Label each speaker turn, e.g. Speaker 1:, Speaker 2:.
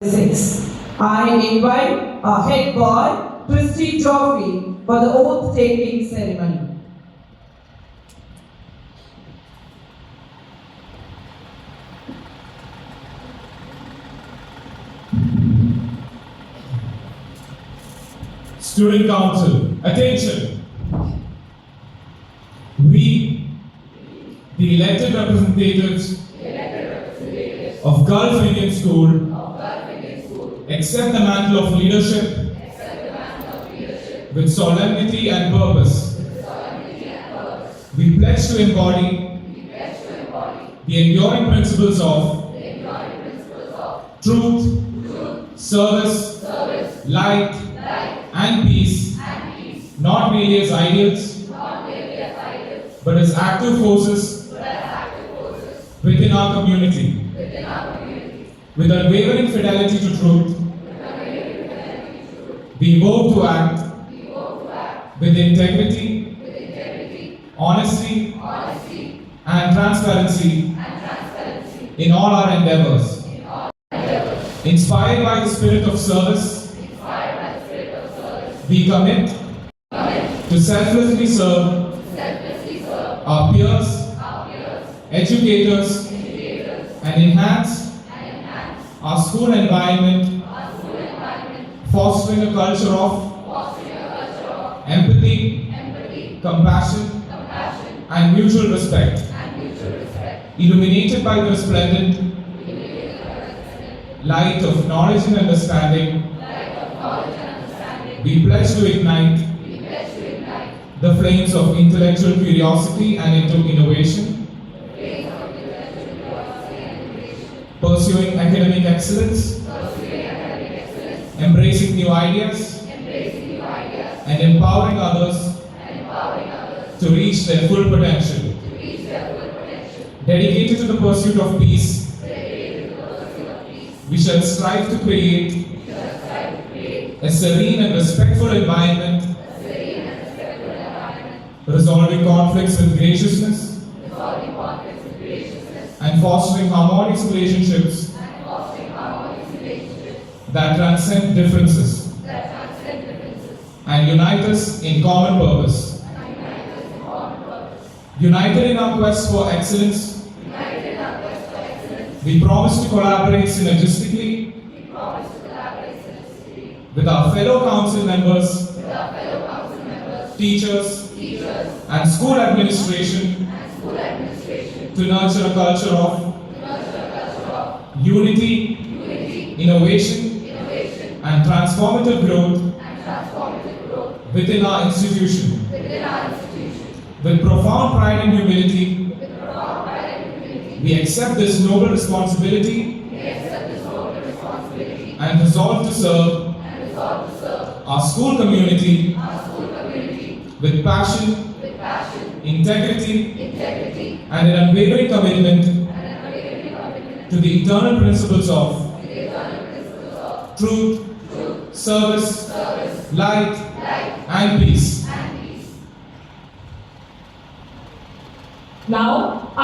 Speaker 1: 6. I invite our head boy, Christy Joffrey, for the oath-taking ceremony.
Speaker 2: Student Council, attention! We, the elected representatives of Gulf Indian School, accept the mantle of leadership with solemnity and purpose. We pledge to embody the enduring principles of truth, service, light, and peace, not merely as ideals, but as active forces within our community. With unwavering fidelity to truth, we vow to act with integrity, honesty, and transparency in all our endeavors. Inspired by the spirit of service, we commit to selflessly serve our peers, educators, and enhance our school environment, fostering a culture of empathy, compassion, and mutual respect. Illuminated by the resplendent light of knowledge and understanding, we pledge to ignite the flames of intellectual curiosity and innovation, pursuing academic excellence, embracing new ideas, and empowering others to reach their full potential. Dedicated to the pursuit of peace, we shall strive to create a serene and respectful environment, resolving conflicts with graciousness, and fostering harmonious relationships that transcend differences and unite us in common purpose. United in our quest for excellence, we promise to collaborate synergistically with our fellow council members, teachers, and school administration to nurture a culture of unity, innovation, and transformative growth within our institution. With profound pride and humility, we accept this noble responsibility and resolve to serve our school community with passion, integrity, and an unwavering commitment to the eternal principles of truth, service, light, and peace.
Speaker 1: Now,